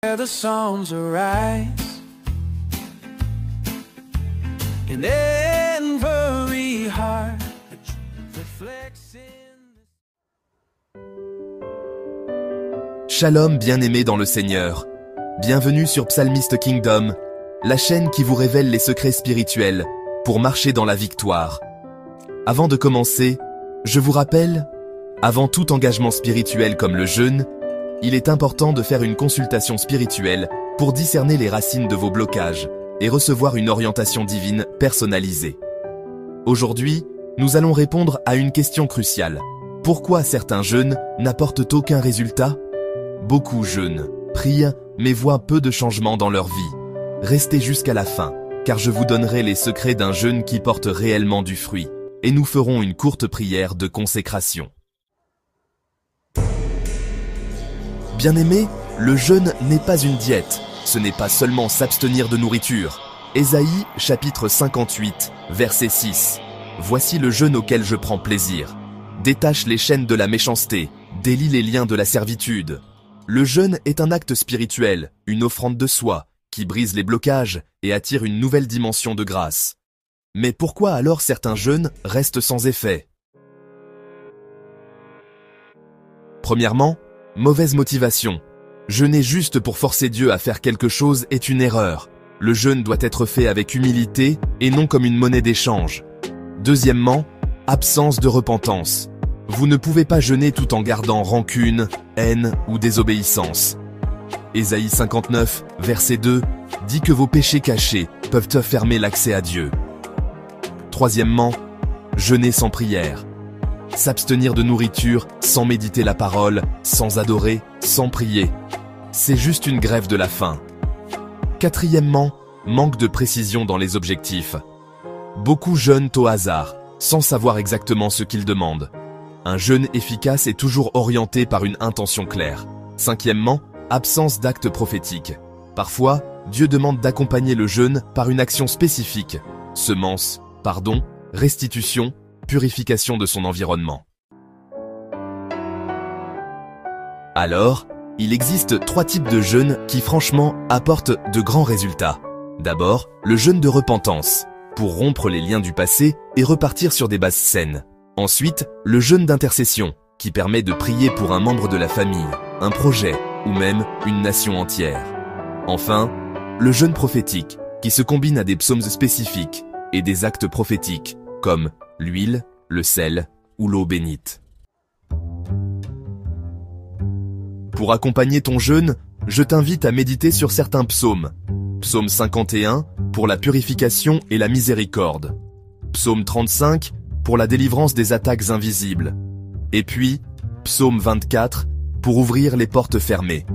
The songs arise in every heart reflects in... Shalom bien-aimés dans le Seigneur. Bienvenue sur Psalmist Kingdom, la chaîne qui vous révèle les secrets spirituels pour marcher dans la victoire. Avant de commencer, je vous rappelle, avant tout engagement spirituel comme le jeûne, il est important de faire une consultation spirituelle pour discerner les racines de vos blocages et recevoir une orientation divine personnalisée. Aujourd'hui, nous allons répondre à une question cruciale. Pourquoi certains jeûnes n'apportent aucun résultat? Beaucoup jeûnent, prient, mais voient peu de changements dans leur vie. Restez jusqu'à la fin, car je vous donnerai les secrets d'un jeûne qui porte réellement du fruit, et nous ferons une courte prière de consécration. Bien-aimés, le jeûne n'est pas une diète, ce n'est pas seulement s'abstenir de nourriture. Ésaïe, chapitre 58, verset 6. Voici le jeûne auquel je prends plaisir. Détache les chaînes de la méchanceté, délie les liens de la servitude. Le jeûne est un acte spirituel, une offrande de soi, qui brise les blocages et attire une nouvelle dimension de grâce. Mais pourquoi alors certains jeûnes restent sans effet? Premièrement, mauvaise motivation. Jeûner juste pour forcer Dieu à faire quelque chose est une erreur. Le jeûne doit être fait avec humilité et non comme une monnaie d'échange. Deuxièmement, absence de repentance. Vous ne pouvez pas jeûner tout en gardant rancune, haine ou désobéissance. Ésaïe 59, verset 2, dit que vos péchés cachés peuvent te fermer l'accès à Dieu. Troisièmement, jeûner sans prière. S'abstenir de nourriture, sans méditer la parole, sans adorer, sans prier. C'est juste une grève de la faim. Quatrièmement, manque de précision dans les objectifs. Beaucoup jeûnent au hasard, sans savoir exactement ce qu'ils demandent. Un jeûne efficace est toujours orienté par une intention claire. Cinquièmement, absence d'actes prophétiques. Parfois, Dieu demande d'accompagner le jeûne par une action spécifique. Semence, pardon, restitution, purification de son environnement. Alors, il existe 3 types de jeûnes qui franchement apportent de grands résultats. D'abord, le jeûne de repentance, pour rompre les liens du passé et repartir sur des bases saines. Ensuite, le jeûne d'intercession, qui permet de prier pour un membre de la famille, un projet ou même une nation entière. Enfin, le jeûne prophétique, qui se combine à des psaumes spécifiques et des actes prophétiques, comme l'huile, le sel ou l'eau bénite. Pour accompagner ton jeûne, je t'invite à méditer sur certains psaumes. Psaume 51 pour la purification et la miséricorde. Psaume 35 pour la délivrance des attaques invisibles. Et puis, Psaume 24 pour ouvrir les portes fermées.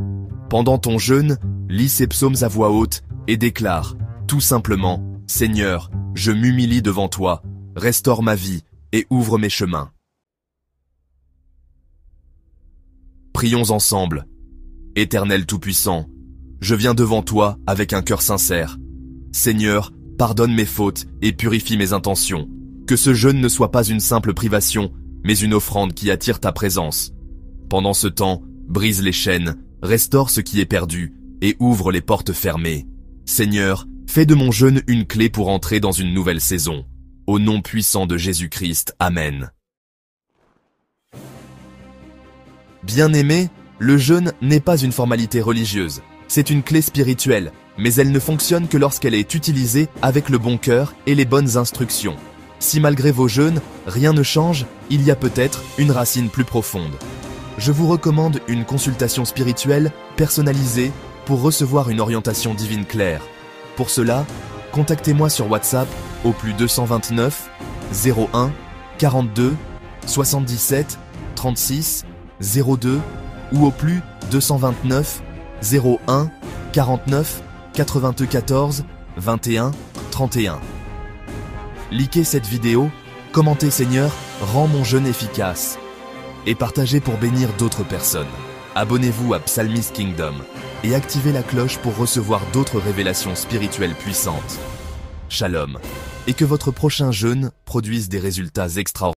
Pendant ton jeûne, lis ces psaumes à voix haute et déclare, tout simplement, « Seigneur, je m'humilie devant toi, restaure ma vie et ouvre mes chemins. » Prions ensemble. Éternel Tout-Puissant, je viens devant toi avec un cœur sincère. Seigneur, pardonne mes fautes et purifie mes intentions. Que ce jeûne ne soit pas une simple privation, mais une offrande qui attire ta présence. Pendant ce temps, brise les chaînes, restaure ce qui est perdu et ouvre les portes fermées. Seigneur, fais de mon jeûne une clé pour entrer dans une nouvelle saison. Au nom puissant de Jésus-Christ, Amen. Bien-aimés, le jeûne n'est pas une formalité religieuse. C'est une clé spirituelle, mais elle ne fonctionne que lorsqu'elle est utilisée avec le bon cœur et les bonnes instructions. Si malgré vos jeûnes, rien ne change, il y a peut-être une racine plus profonde. Je vous recommande une consultation spirituelle personnalisée pour recevoir une orientation divine claire. Pour cela, contactez-moi sur WhatsApp au +229 01 42 77 36 02 ou au +229 01 49 94 21 31. Likez cette vidéo, commentez Seigneur, rends mon jeûne efficace et partagez pour bénir d'autres personnes. Abonnez-vous à Psalmist Kingdom et activez la cloche pour recevoir d'autres révélations spirituelles puissantes. Shalom, et que votre prochain jeûne produise des résultats extraordinaires.